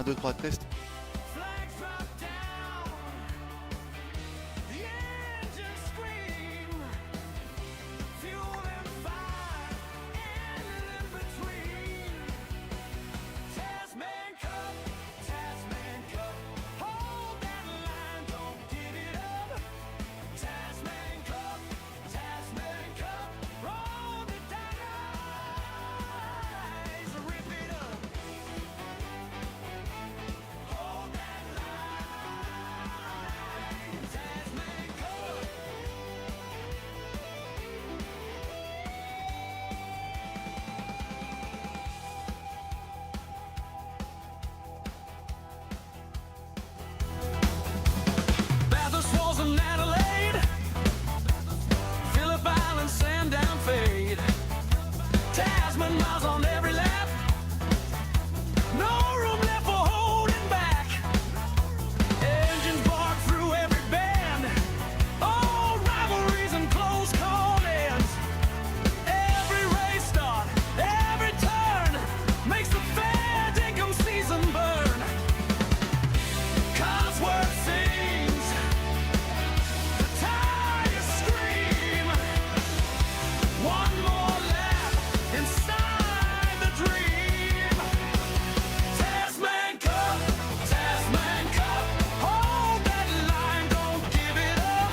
Radio Brodcast. Tasman miles on every lap. No room left for holding back. Engines bark through every bend. All rivalries and close call-ins. Every race start, every turn makes the fair dinkum season burn. Cosworth sings, the tires scream. One more lap inside the dream. Tasman Cup, hold that line, don't give it up.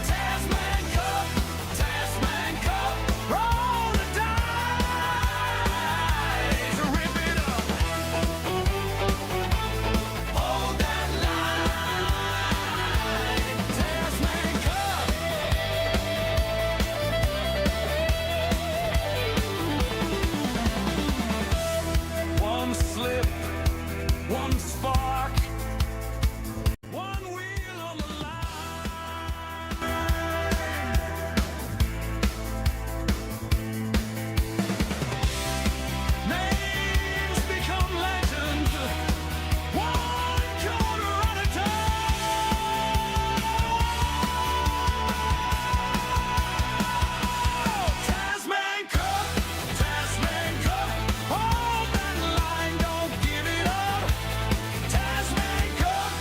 Tasman Cup, roll the dice, rip it up. Hold that line, Tasman Cup. One slip, one spark, one wheel on the line. Names become legends, one corner at a time. Tasman Cup, hold that line, don't give it up. Tasman Cup,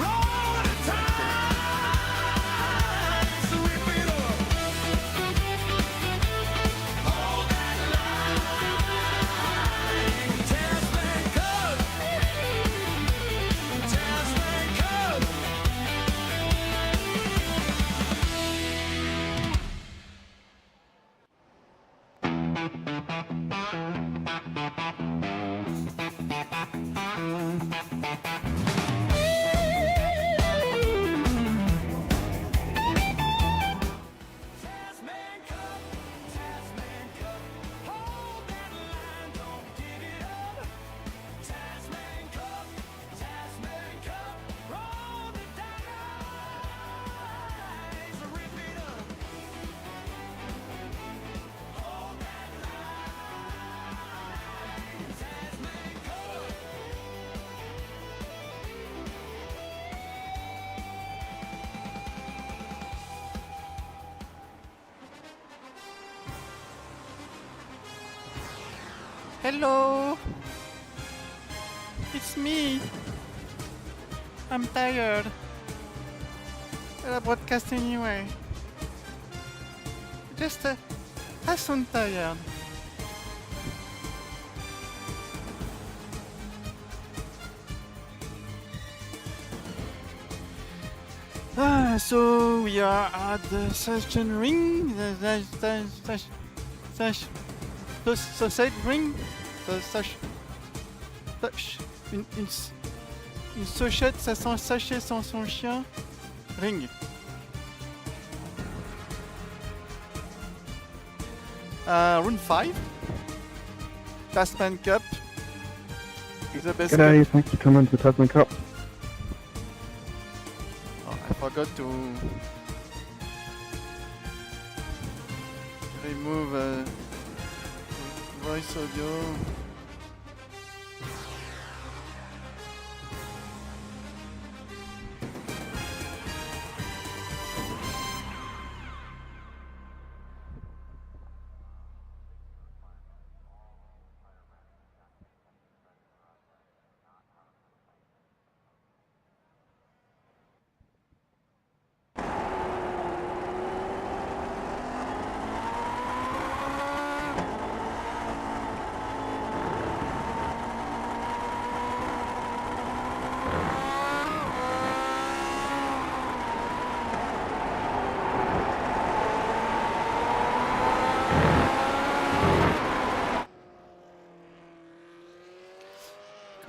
roll the dice, rip it up. Hold that line, Tasman Cup, Tasman Cup, hold that line, don't give it up. Tasman Cup, roll the dice, rip it up. Hold that line, Tasman Cup. Hello! It's me! I'm tired. I broadcast anyway. Just, I sound tired. So we are at the Sachsenring, une sochette, ça sent sachet sans son chien. Ring. Round 5. Tasman Cup. The best G'day, cup. thanks for coming to the Tasman Cup. Oh, I forgot to remove voice audio.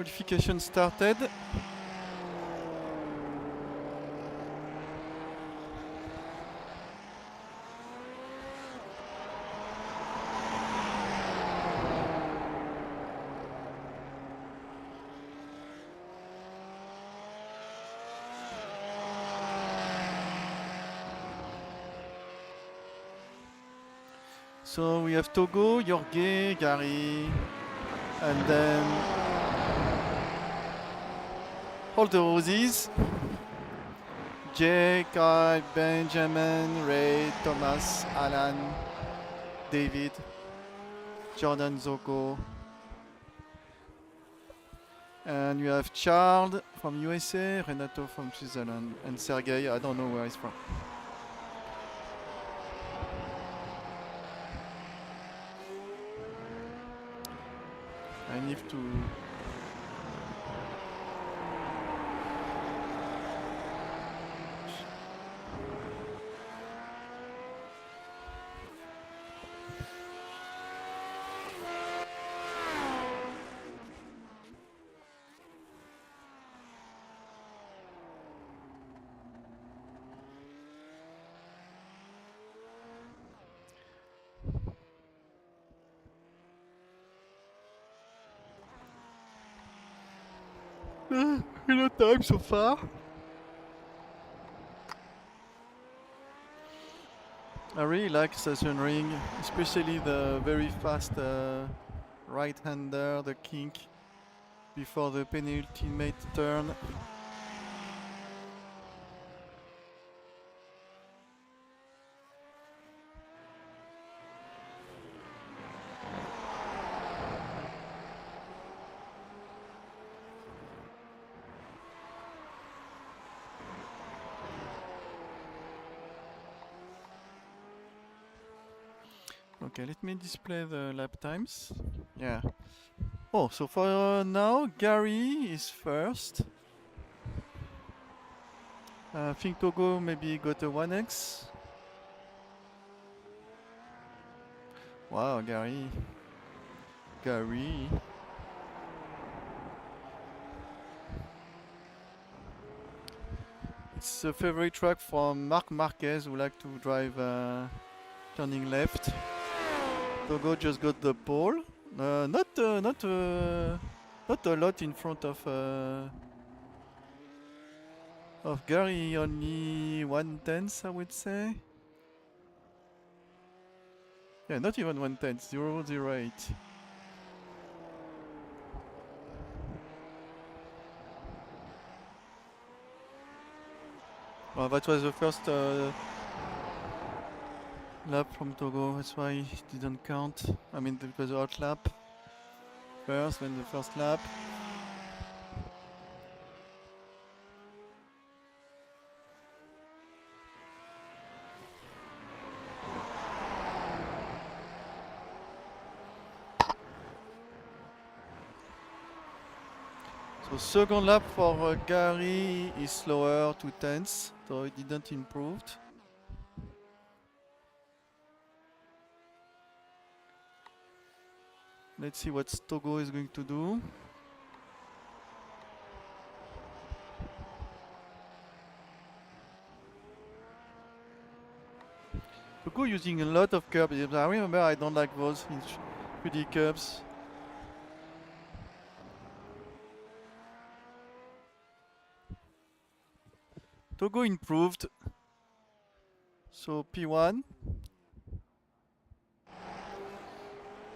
Qualification started. So we have Togo, Jorge, Gary, and then all the Rosies. Jay, Kai, Benjamin, Ray, Thomas, Alan, David, Jordan, Zoko. And you have Charles from USA, Renato from Switzerland, and Sergey, I don't know where he's from. I need to... no time so far. I really like Sachsenring, especially the very fast right-hander, the kink before the penultimate turn. Okay, let me display the lap times. Yeah. Oh, so for now, Gary is first. I think Togo maybe got a 1x. Wow, Gary. Gary. It's a favorite track from Marc Marquez, who like to drive turning left. Togo just got the pole. Not a lot in front of Gary, only 1/10, I would say. Yeah, not even 1/10, 0.08. Well, that was the first lap from Togo, that's why it didn't count. I mean, it was a hot lap first, then the first lap. So second lap for Gary is slower, 2/10, so it didn't improve. Let's see what Togo is going to do. Togo using a lot of curbs. I remember I don't like those in 3D curbs. Togo improved. So P1.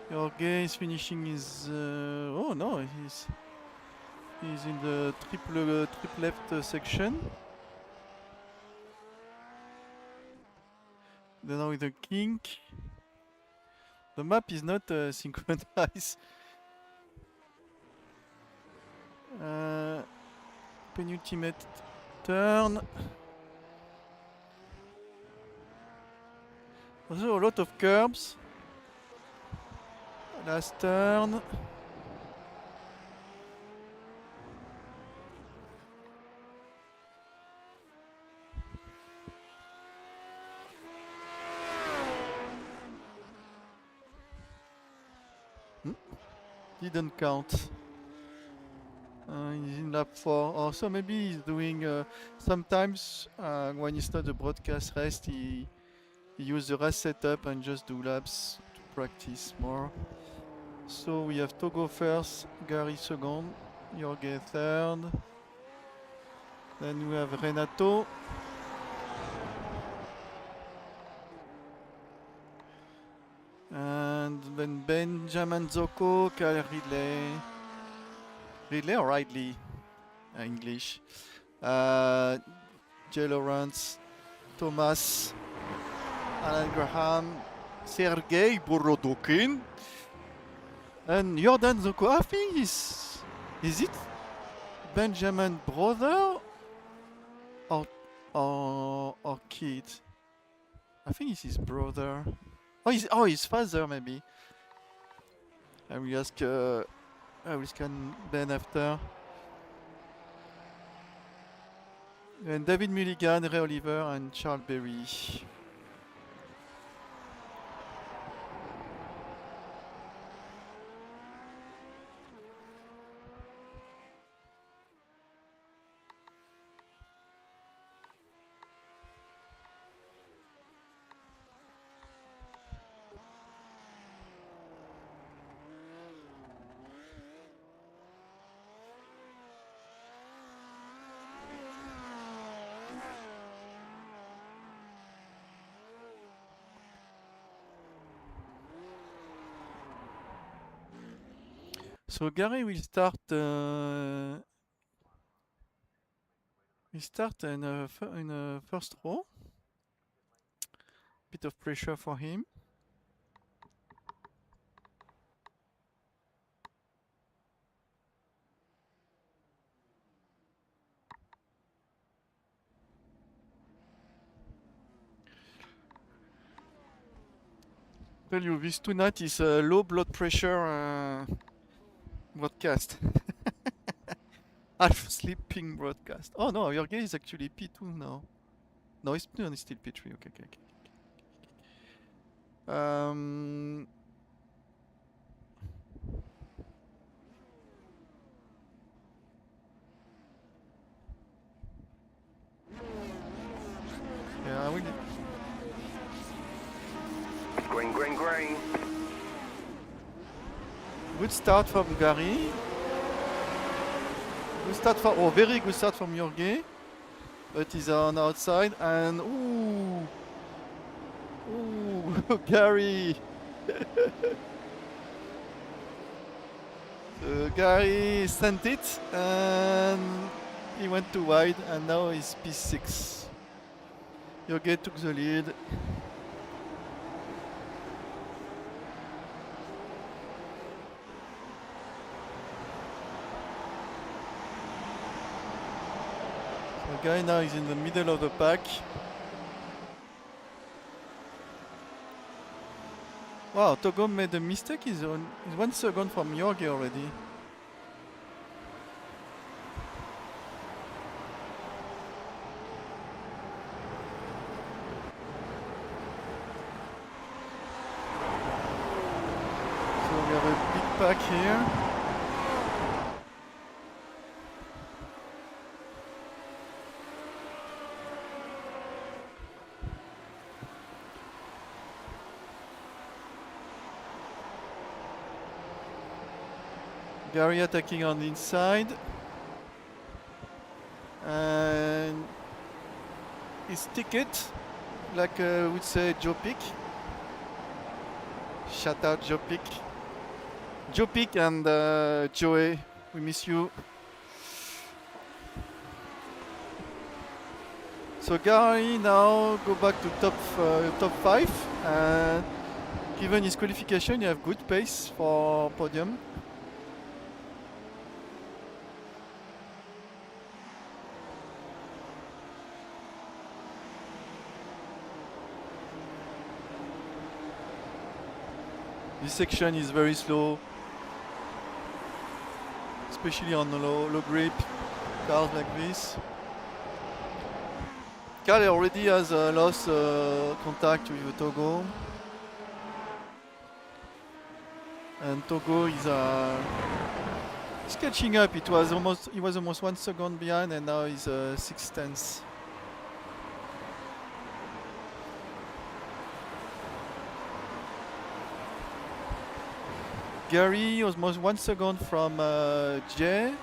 Jorge is finishing his. Oh no, he's in the triple left section. Then now with the kink. The map is not synchronized. Penultimate turn. Also a lot of curbs. Last turn. Didn't count. He's in lap 4. Or so maybe he's doing... sometimes when it's not a broadcast race, he use the race setup and just do laps to practice more. So we have Togo first, Gary second, Jorge third. Then we have Renato. And then Benjamin Zoko, Kyle Ridley. Ridley or Ridley? English. Jay Lawrence, Thomas, Alan Graham, Sergei Borodokin, and Jordan Zoko. I think is it Benjamin brother or kid? I think it's his brother. Oh, his father maybe. I will ask. I will scan Ben after. And David Mulligan, Ray Oliver, and Charles Berry. So Gary will start. We start in a first row. Bit of pressure for him. Tell you this tonight is a low blood pressure broadcast. Half sleeping broadcast. Oh no, your guy is actually P2 now. No, he's still P3. Okay. Yeah, I will. Green. Good start from Gary. Good start from, very good start from Jorge. But he's on outside and ooh, Gary. So Gary sent it and he went too wide and now he's P6. Jorge took the lead. The guy now is in the middle of the pack. Wow, Togo made a mistake. He's 1 second from Jorge already. So we have a big pack here. Gary attacking on the inside. And his ticket, like would say Joe Pick. Shout out Joe Pick. Joe Pick and Joey, we miss you. So Gary now go back to top 5. And given his qualification, you have good pace for podium. This section is very slow, especially on the low grip cars like this. Car already has lost contact with Togo, and Togo is He's catching up. He was almost 1 second behind, and now he's 6/10. Gary was almost 1 second from Jay.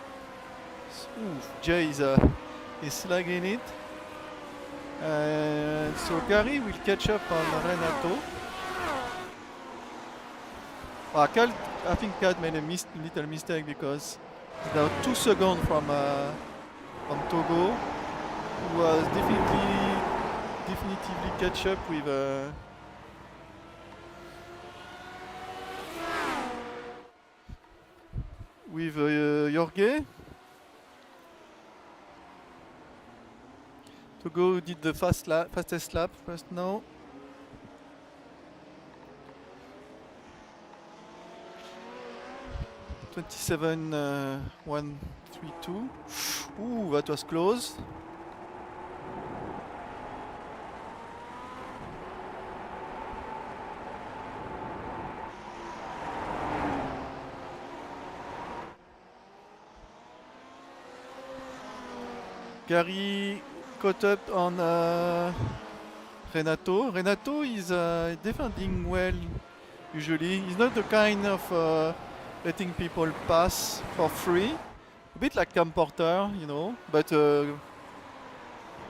Jay is slugging it. So Gary will catch up on Renato. I think Kat made a little mistake because he's now 2 seconds from Togo, who was definitively catch up with Jorge. Togo did the fastest lap first now. (27.132). Ooh, that was close. Gary caught up on Renato. Renato is defending well usually. He's not the kind of letting people pass for free. A bit like Cam Porter, you know, but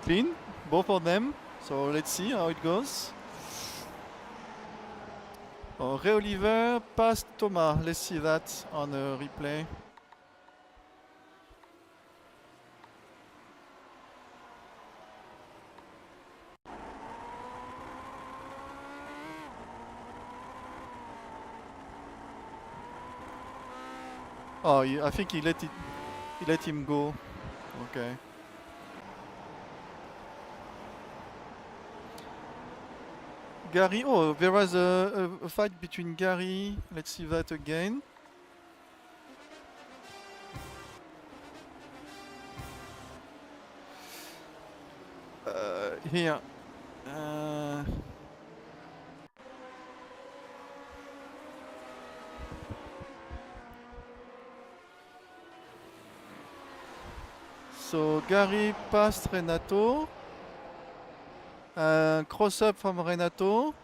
clean, both of them. So let's see how it goes. Ray Oliver passed Thomas. Let's see that on a replay. Oh, I think he let him go. Okay. Gary, oh, there was a fight between Gary. Let's see that again. Here. So Gary passed Renato. Cross up from Renato.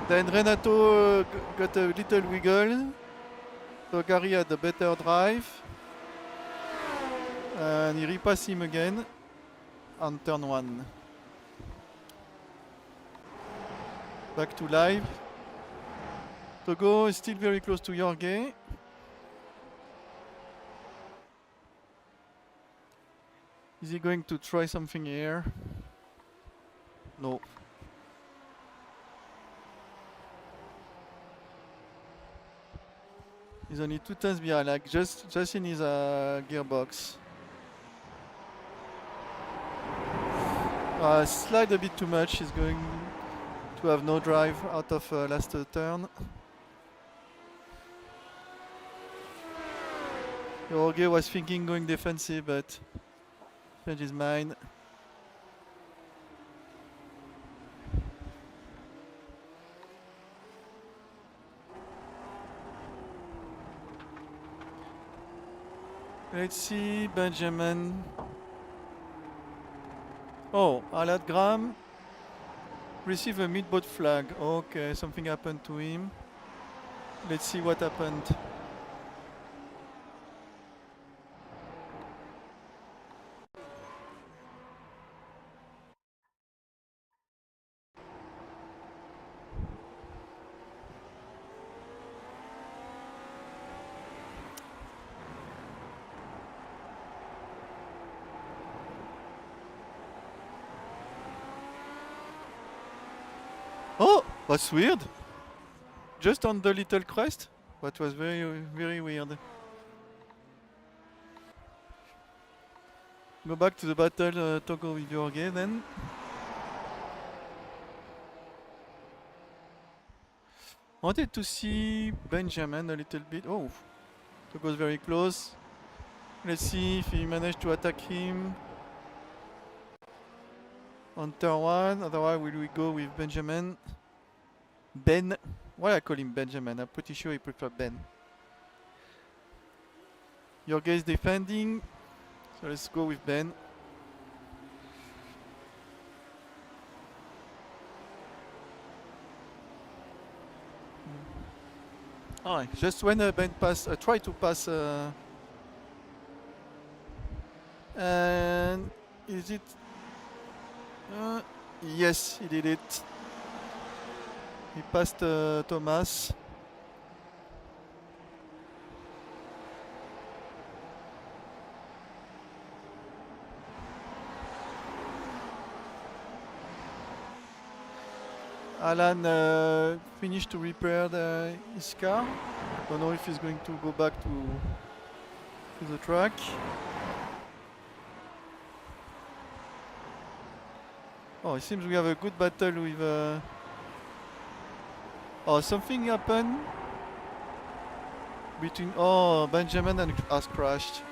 Then Renato got a little wiggle. So Gary had a better drive. And he repassed him again on turn 1. Back to live. Togo is still very close to Jorge. Is he going to try something here? No. He's only 2 tenths behind, like just in his gearbox. Slide a bit too much. He's going to have no drive out of last turn. Jorge was thinking going defensive, but changed his mind. Let's see, Benjamin. Oh, Alad Graham received a mid-boat flag. Okay, something happened to him. Let's see what happened. Oh, that's weird. Just on the little crest. That was very, very weird. Go back to the battle, Togo with Jorge then. Wanted to see Benjamin a little bit. Oh, Togo's very close. Let's see if he managed to attack him. on turn 1. Otherwise, will we go with Benjamin? Ben. Why I call him Benjamin? I'm pretty sure he prefer Ben. Your guy is defending, so let's go with Ben. Oh, just when Ben pass, try to pass, and is it? Yes, he did it. He passed Thomas. Alan finished to repair his car. Don't know if he's going to go back to the track. Oh, it seems we have a good battle with... Oh, something happened between... Oh, Benjamin and has crashed.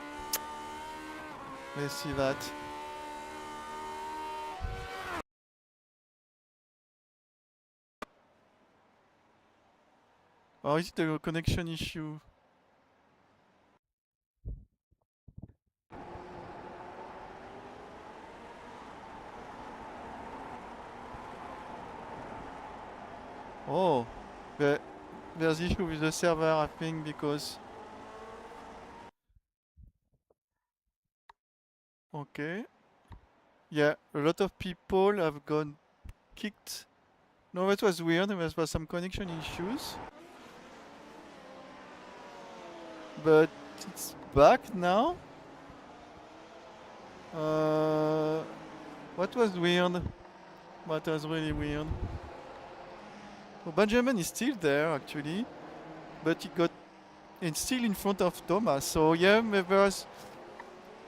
Let's see that. Oh, is it a connection issue? Oh, there's issue with the server, I think, because... Okay. Yeah, a lot of people have gone kicked. No, that was weird. There was some connection issues. But it's back now. What was weird? What was really weird? Oh, Benjamin is still there actually, but he got it's still in front of Thomas. So yeah, there was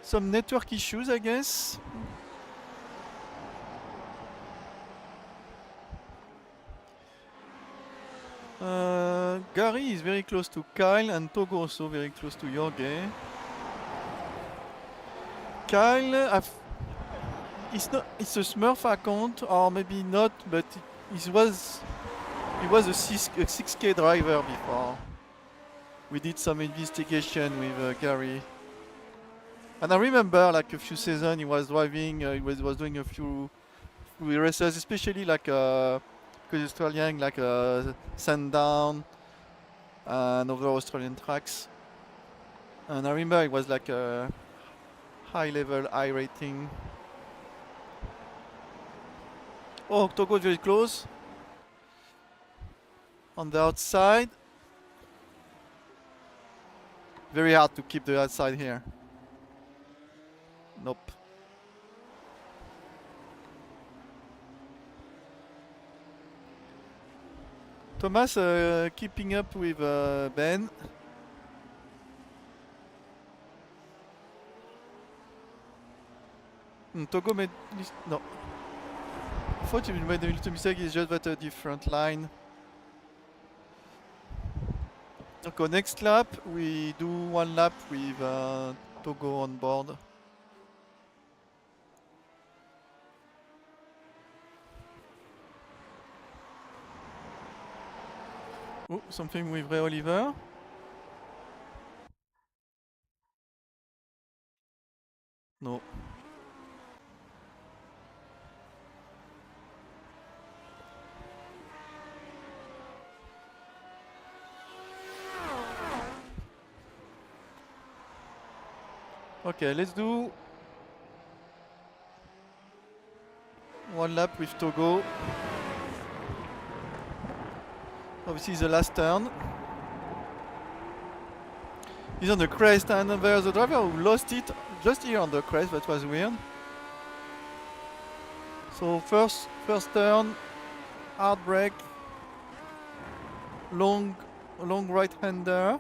some network issues, I guess. Gary is very close to Kyle, and Togo also very close to Jorge. Kyle, it's a Smurf account, or maybe not, but he was a 6K driver before. We did some investigation with Gary. And I remember like a few seasons he was driving, he was doing a few races, especially like because Australian, like Sandown and other Australian tracks. And I remember it was like a high level, high rating. Oh, Togo is very close. On the outside. Very hard to keep the outside here. Nope. Thomas keeping up with Ben. Togo made... No. I thought he made a little mistake, it's just that a different line. Okay, next lap we do one lap with Togo on board. Oh, something with Ray Oliver. No. Okay, let's do one lap with Togo. Obviously the last turn. He's on the crest, and there's a driver who lost it just here on the crest. That was weird. So first turn, hard brake, long right-hander,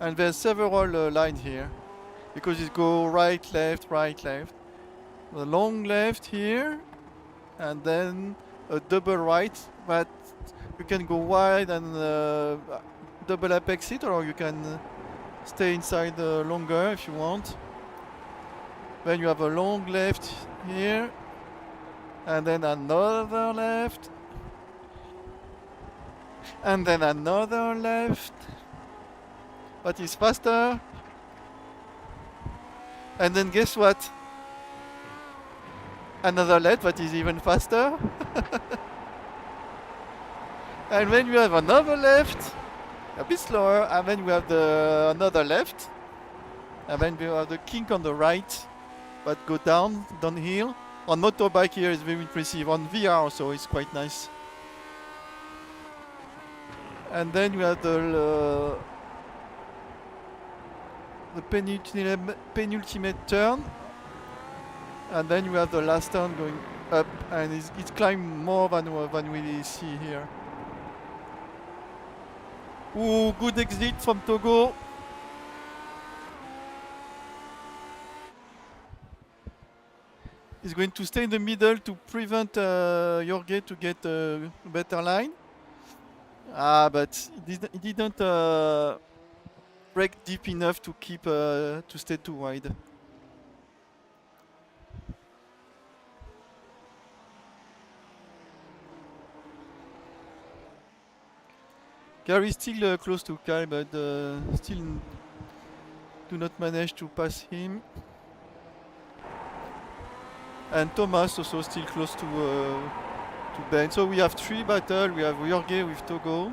and there's several lines here because it go right, left. The long left here, and then a double right, but you can go wide and double apex it, or you can stay inside longer if you want. Then you have a long left here, And then another left. And then another left. But he's faster. And then guess what? Another left, but is even faster. And then you have another left, a bit slower, and then we have the another left, and then we have the kink on the right, but go downhill. On motorbike here is very impressive. On VR also it's quite nice. And then you have the penultimate turn, and then you have the last turn going up, and it's climbed more than we see here. Ooh, good exit from Togo. He's going to stay in the middle to prevent Jorge to get a better line. But he didn't break deep enough to keep to stay too wide. Gary is still close to Kyle, but still do not manage to pass him. And Thomas also still close to Ben. So we have 3 battles. We have Jorge with Togo,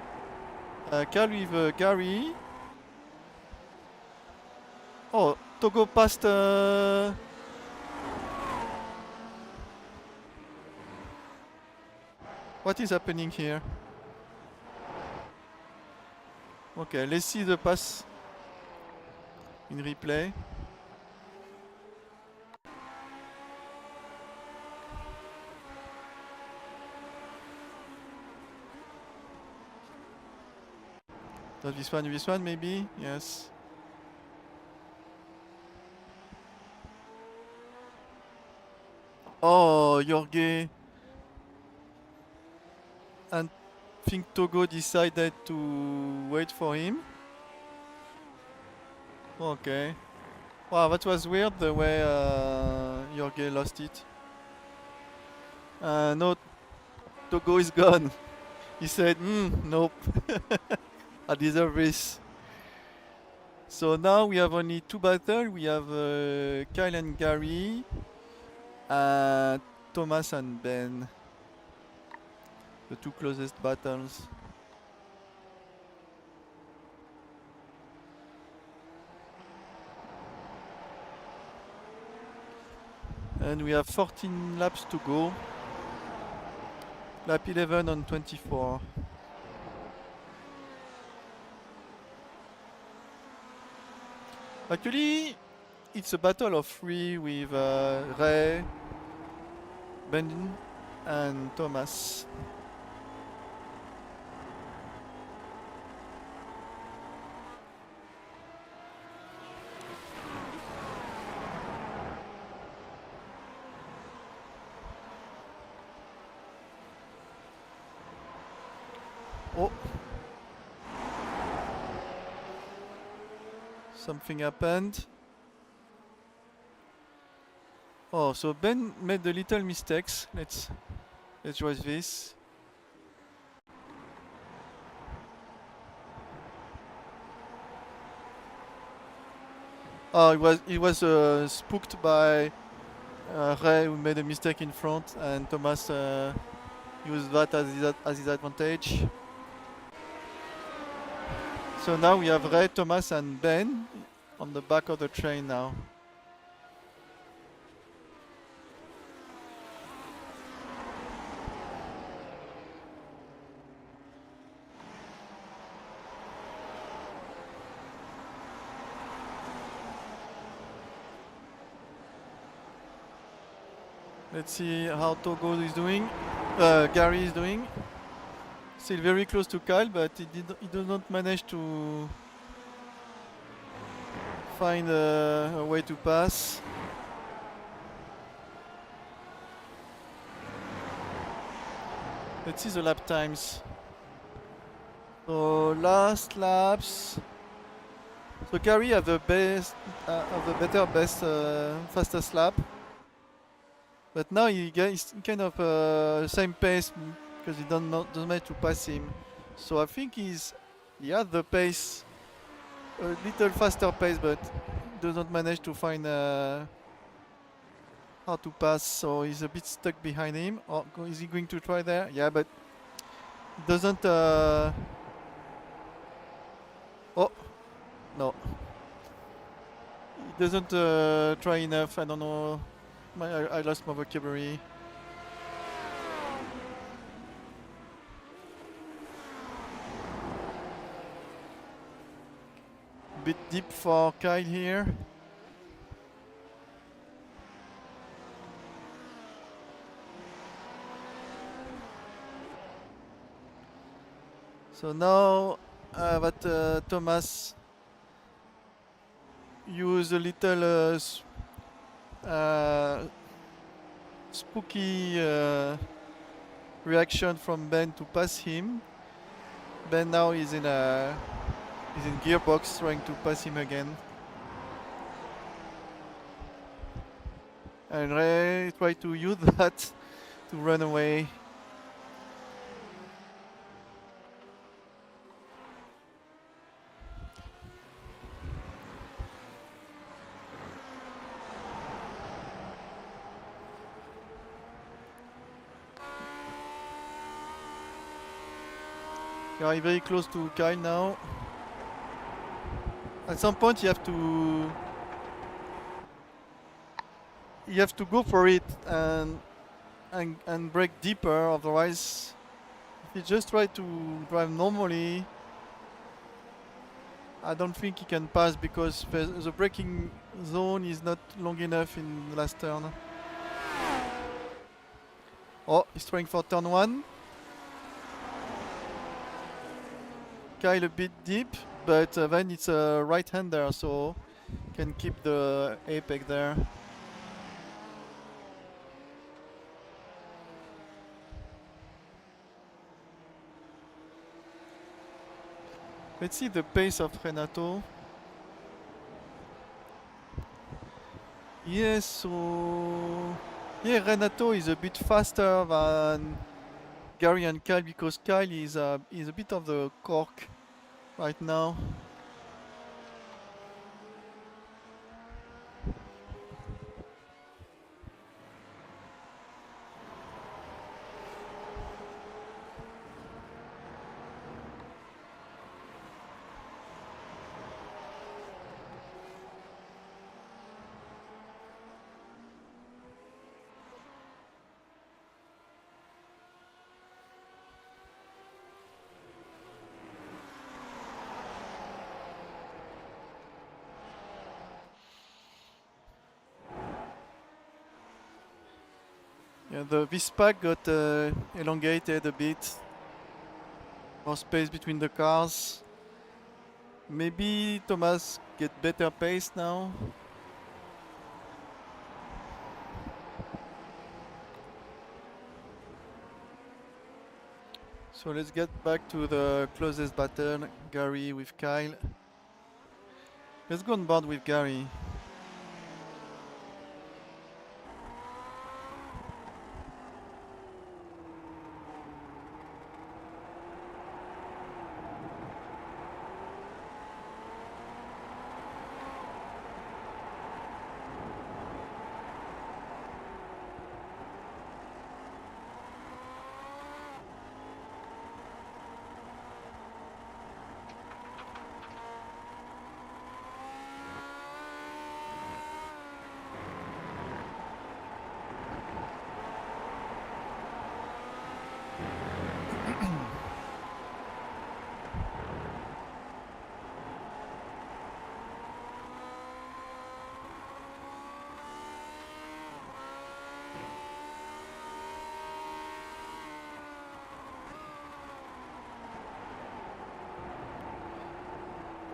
Kyle with Gary. Oh, Togo passed. What is happening here? Okay, let's see the pass in replay. Not this one maybe? Yes. Oh, Jorge. And I think Togo decided to wait for him. Okay. Wow, that was weird the way Jorge lost it. No, Togo is gone. He said, nope. I deserve this. So now we have only 2 battles. We have Kyle and Gary, Thomas and Ben. The 2 closest battles. And we have 14 laps to go. Lap 11 on 24. Actually, it's a battle of 3 with Ray, Ben, and Thomas. Oh. Something happened. Oh, so Ben made the little mistakes. Let's watch this. Oh, he was spooked by Ray, who made a mistake in front, and Thomas used that as his advantage. So now we have Ray, Thomas, and Ben on the back of the train now. Let's see how Togo is doing. Gary is doing. Still very close to Kyle, but he did not manage to find a way to pass. Let's see the lap times. So last laps. So Gary have the best, fastest lap. But now he's kind of same pace because he doesn't manage to pass him. So I think he has the pace, a little faster pace, but doesn't manage to find how to pass. So he's a bit stuck behind him. Or is he going to try there? Yeah, but he doesn't. Oh no, he doesn't try enough. I don't know. I lost my vocabulary. Bit deep for Kyle here. So now that Thomas use a little spooky reaction from Ben to pass him. Ben now is in gearbox trying to pass him again. And Ray try to use that to run away. You are very close to Kyle now. At some point you have to go for it and brake deeper, otherwise if you just try to drive normally, I don't think he can pass because the braking zone is not long enough in the last turn. Oh, he's trying for turn 1. Kyle a bit deep, but then it's a right-hander, so can keep the apex there. Let's see the pace of Renato. Yes, so yeah, Renato is a bit faster than Gary and Kyle because Kyle is a bit of the cork right now. Yeah, this pack got elongated a bit. More space between the cars. Maybe Thomas get better pace now. So let's get back to the closest battle, Gary with Kyle. Let's go on board with Gary.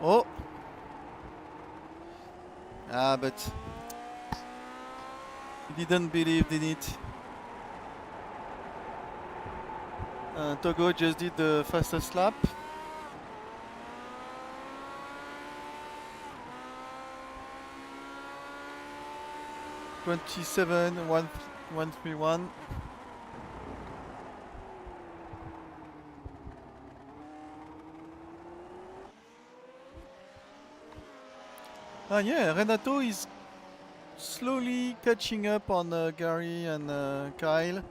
Oh! Ah, but he didn't believe in it. Togo just did the fastest lap. 131. Yeah, Renato is slowly catching up on Gary and Kyle.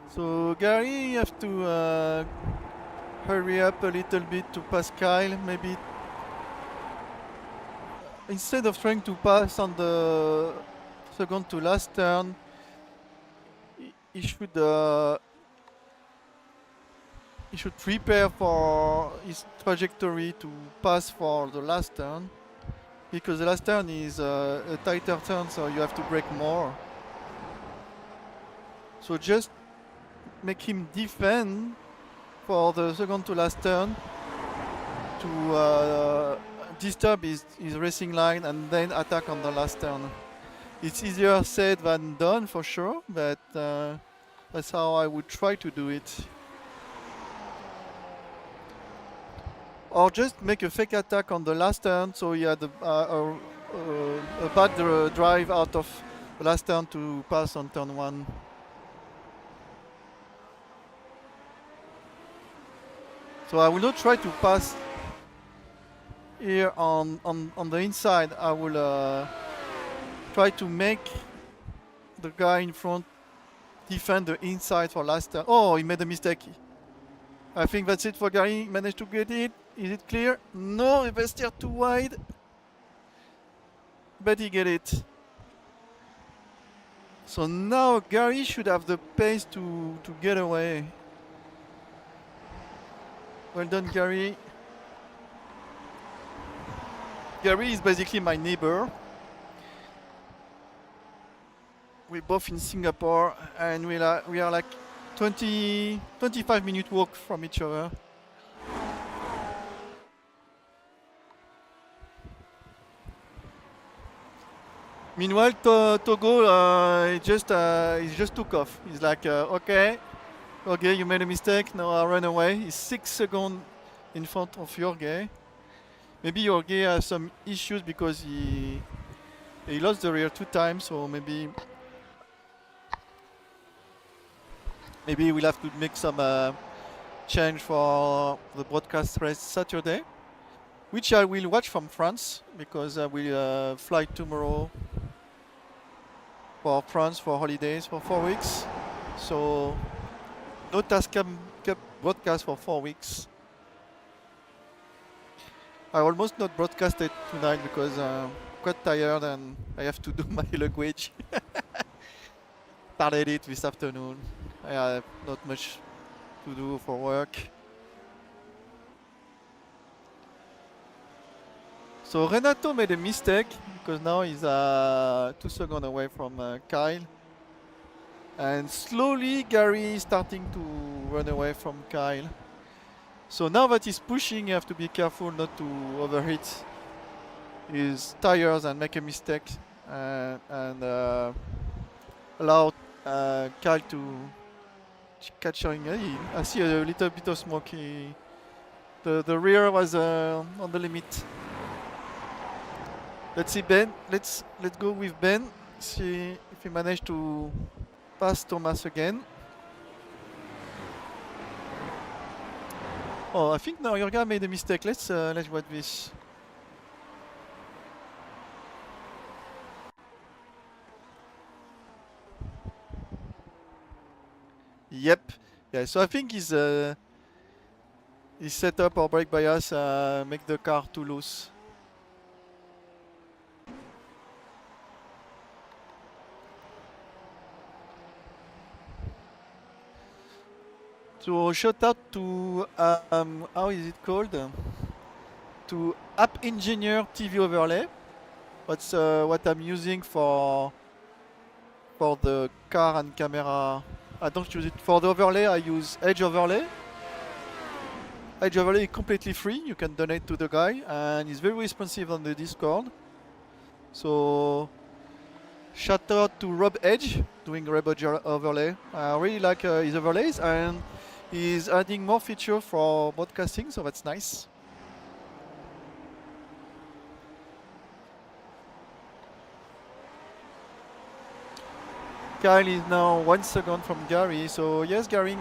So Gary, you have to hurry up a little bit to pass Kyle. Maybe instead of trying to pass on the second to last turn, he should prepare for his trajectory to pass for the last turn, because the last turn is a tighter turn, so you have to brake more. So just make him defend for the second to last turn to disturb his racing line and then attack on the last turn. It's easier said than done for sure, but that's how I would try to do it. Or just make a fake attack on the last turn, so you had a bad drive out of the last turn to pass on turn 1. So I will not try to pass here on the inside. I will try to make the guy in front defend the inside for last turn. Oh, he made a mistake. I think that's it for Gary. He managed to get it. Is it clear? No, the steer too wide. But he get it. So now Gary should have the pace to get away. Well done, Gary. Gary is basically my neighbor. We're both in Singapore and we are like 25-minute walk from each other. Meanwhile, Togo he just took off. He's like, okay, you made a mistake. Now I run away. He's 6 seconds in front of Jorge. Maybe Jorge has some issues because he lost the rear 2 times, so maybe we'll have to make some change for the broadcast race Saturday, which I will watch from France because I will fly tomorrow for France for holidays for 4 weeks. So no Tasman Cup broadcast for 4 weeks. I almost not broadcast it tonight because I'm quite tired and I have to do my language. Started it this afternoon. I have not much to do for work. So Renato made a mistake because now he's 2 seconds away from Kyle. And slowly Gary is starting to run away from Kyle. So now that he's pushing, you have to be careful not to overheat his tires and make a mistake and allow Kyle to catch on. I see a little bit of smoke. The rear was on the limit. Let's see Ben. Let's go with Ben. See if he managed to pass Thomas again. Oh, I think now Jorga made a mistake. Let's watch this. Yep. Yeah. So I think his setup or brake bias make the car too loose. So shout out to how is it called? To App Engineer TV Overlay. That's what I'm using for the car and camera. I don't use it for the overlay. I use Edge Overlay. Edge Overlay is completely free. You can donate to the guy, and he's very responsive on the Discord. So shout out to Rob Edge doing Rob Edge Overlay. I really like his overlays, and he's adding more features for broadcasting, so that's nice. Kyle is now 1 second from Gary, so yes, Gary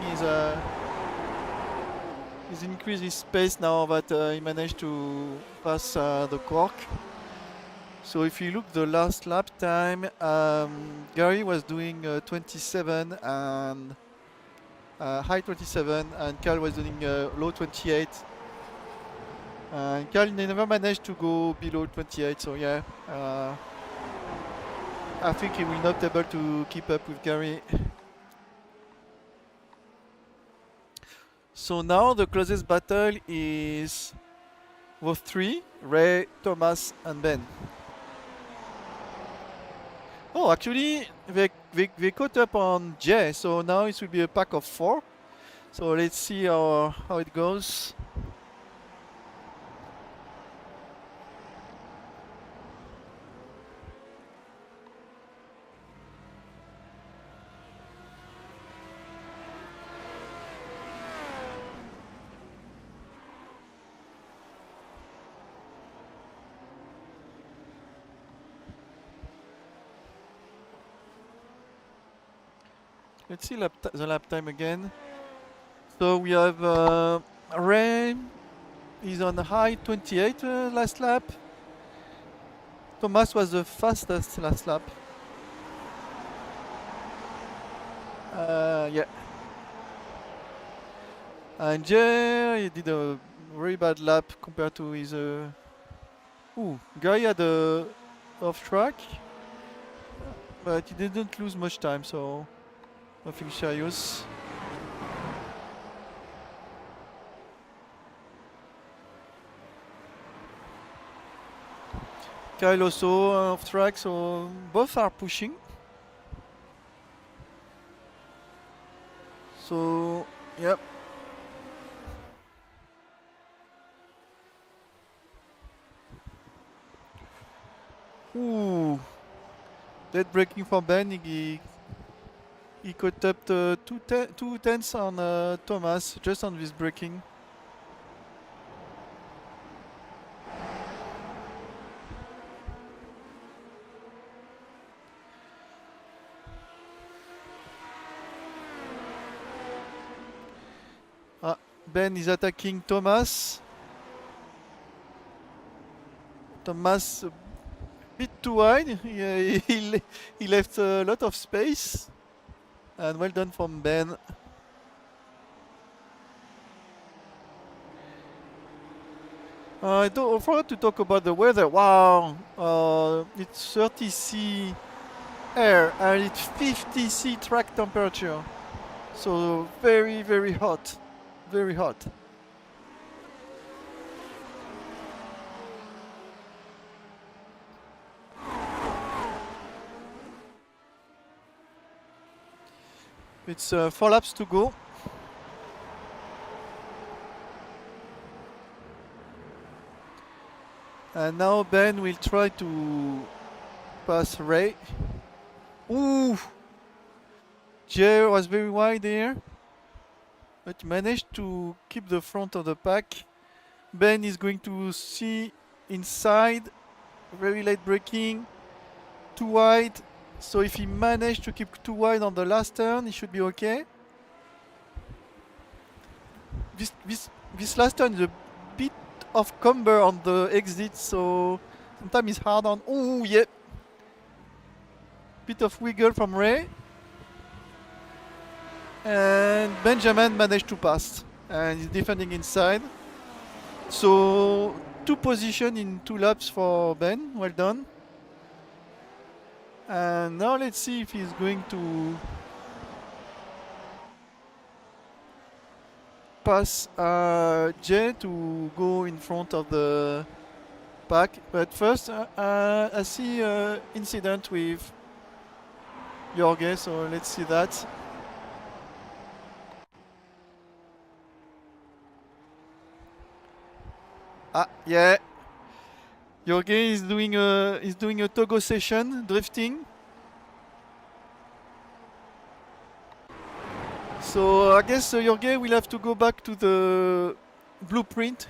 is increased his pace now that he managed to pass the cork. So if you look the last lap time, Gary was doing 27 and high 27, and Kyle was doing low 28. And Kyle never managed to go below 28, so yeah. I think he will not be able to keep up with Gary. So now the closest battle is those three, Ray, Thomas and Ben. Oh, actually, they caught up on Jay, so now it will be a pack of 4. So let's see how it goes. Let's see the lap time again. So we have Ray is on high 28 last lap. Thomas was the fastest last lap. Yeah. And Jay did a very bad lap compared to his. Guy had a off track, but he didn't lose much time, so nothing serious. Kyle also off track, so both are pushing. So, yep. Ooh, dead braking for Ben. He caught up the 2 tenths on Thomas just on this braking. Ben is attacking Thomas. Thomas a bit too wide. He left a lot of space. And well done from Ben. I forgot to talk about the weather. Wow, it's 30 C air and it's 50 C track temperature. So very, very hot. Very hot. It's 4 laps to go. And now Ben will try to pass Ray. Ooh! Jay was very wide there, but managed to keep the front of the pack. Ben is going to see inside, very late braking, too wide. So if he managed to keep too wide on the last turn, he should be okay. This last turn is a bit of camber on the exit, so sometimes it's hard on. Oh, yeah. Bit of wiggle from Ray. And Benjamin managed to pass. And he's defending inside. So 2 positions in 2 laps for Ben. Well done. And now let's see if he's going to pass Jay to go in front of the pack. But first, I see an incident with Jorge, so let's see that. Yeah. Jorge is doing a Togo session, drifting. So I guess Jorge will have to go back to the blueprint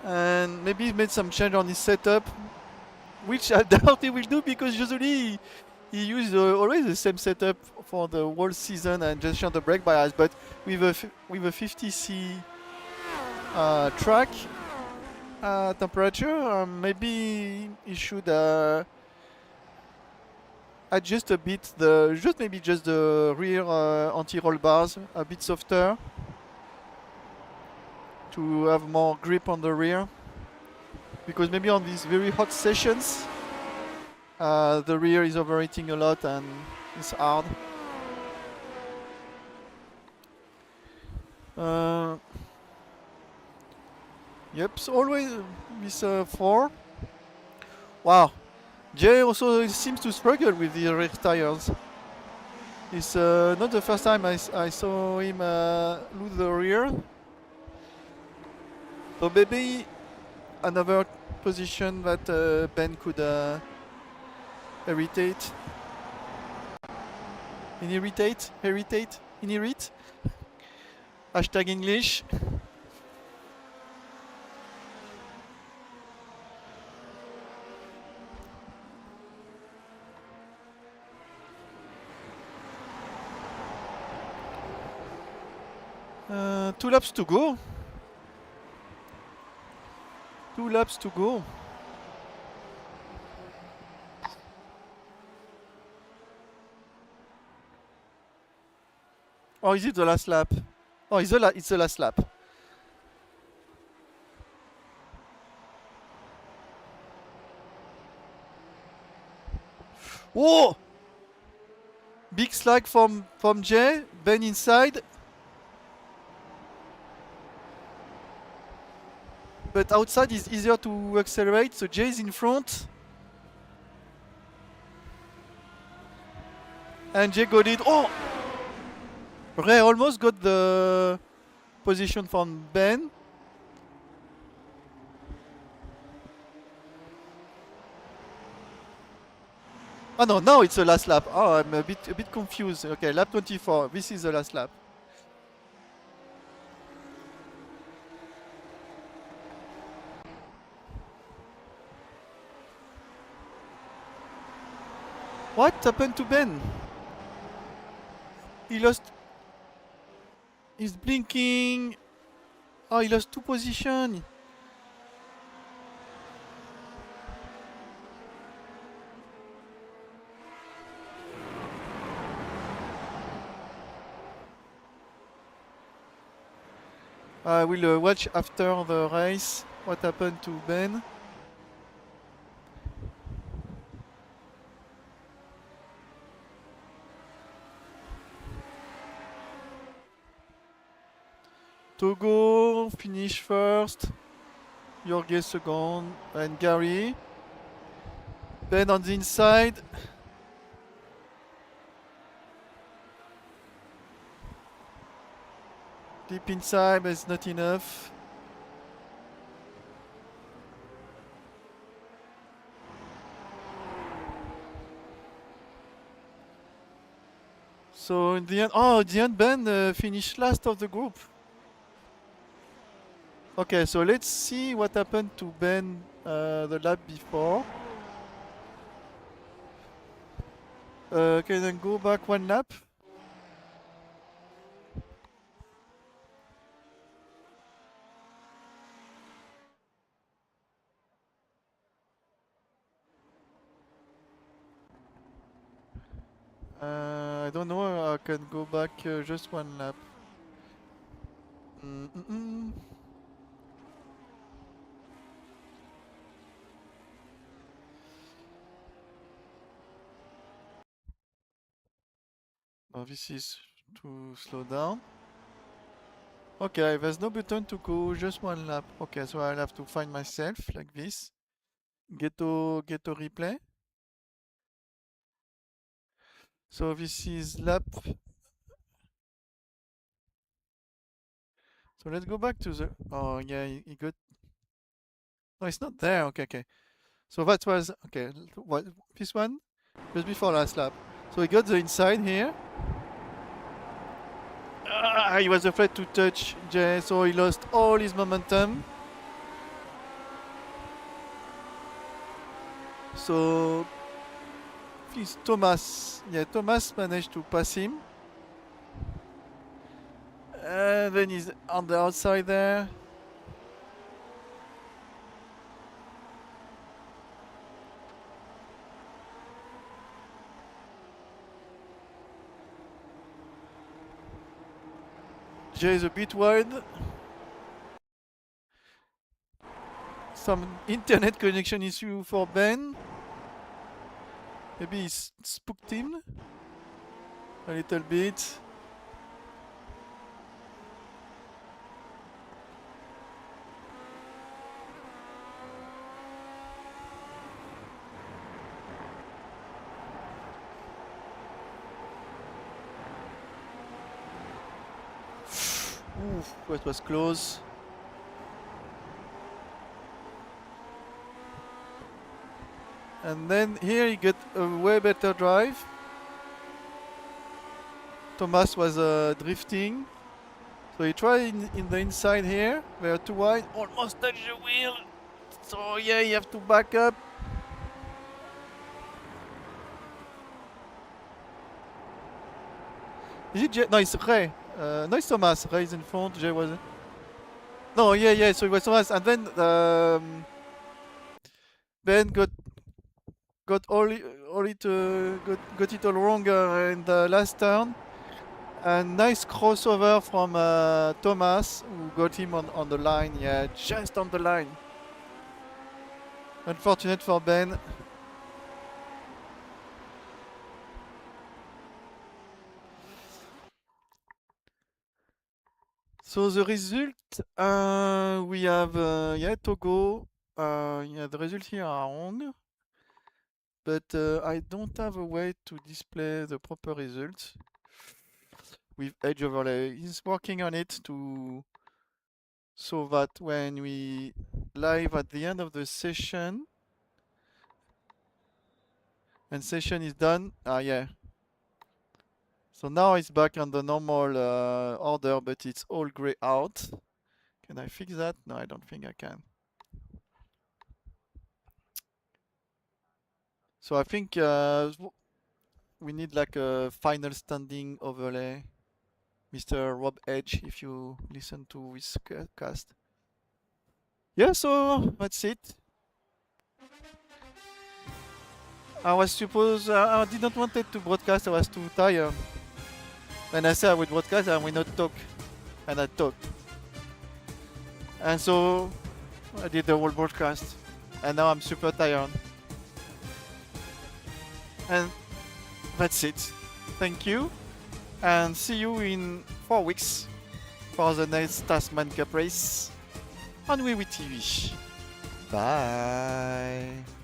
and maybe made some change on his setup, which I doubt he will do because usually he used always the same setup for the whole season and just shot the brake bias, but with a 50C track temperature, maybe he should adjust a bit just the rear anti-roll bars a bit softer to have more grip on the rear, because maybe on these very hot sessions the rear is overheating a lot and it's hard. Yep, so always this 4. Wow, Jay also seems to struggle with the rear tires. It's not the first time I saw him lose the rear. So maybe another position that Ben could irritate. Inherit? Hashtag English. Two laps to go. Or is it the last lap? Oh, it's the last lap. Whoa! Big slack from Jay. Ben inside. But outside is easier to accelerate, so Jay is in front. And Jay got it. Oh! Ray almost got the position from Ben. Oh no, now it's the last lap. Oh, I'm a bit confused. Okay, lap 24. This is the last lap. What happened to Ben? He lost. He's blinking. Oh, he lost 2 positions. I will watch after the race what happened to Ben. Togo finish first, Jorge second, and Gary. Ben on the inside. Deep inside, but it's not enough. So in the end, Ben finished last of the group. Okay, so let's see what happened to Ben the lap before. Can I go back 1 lap? I don't know, I can go back just 1 lap. Oh, this is to slow down. Okay, there's no button to go, just 1 lap. Okay, so I'll have to find myself like this. Get to replay. So this is lap. So let's go back to the. Oh yeah, he got. No, it's not there. Okay. So that was okay. What this one? Just before last lap. So he got the inside here. He was afraid to touch Jay, so he lost all his momentum. So is Thomas. Yeah, Thomas managed to pass him. And then he's on the outside there. Jay is a bit wide. Some internet connection issue for Ben. Maybe he's spooked him a little bit. Oof, that was close. And then here he got a way better drive. Thomas was drifting. So he tried in the inside here. We are too wide. Almost touched the wheel. So yeah, you have to back up. Is it Jay? No, it's Ray. No, it's Thomas. Ray is in front. Jay was. No, yeah. So it was Thomas. And then Ben got it all wrong in the last turn. And nice crossover from Thomas, who got him on the line. Yeah, just on the line. Unfortunate for Ben. So the result, we have Togo. The results here are wrong, but I don't have a way to display the proper results with Edge Overlay. He's working on it so that when we live at the end of the session and session is done, so now it's back on the normal order, but it's all grey out. Can I fix that? No, I don't think I can. So I think we need like a final standing overlay. Mr. Rob Edge, if you listen to his cast. Yeah, so that's it. I did not want it to broadcast, I was too tired. When I said I would broadcast, I will not talk. And I talked. And so I did the whole broadcast. And now I'm super tired. And that's it. Thank you. And see you in 4 weeks for the next Tasman Cup race on WeWe TV. Bye.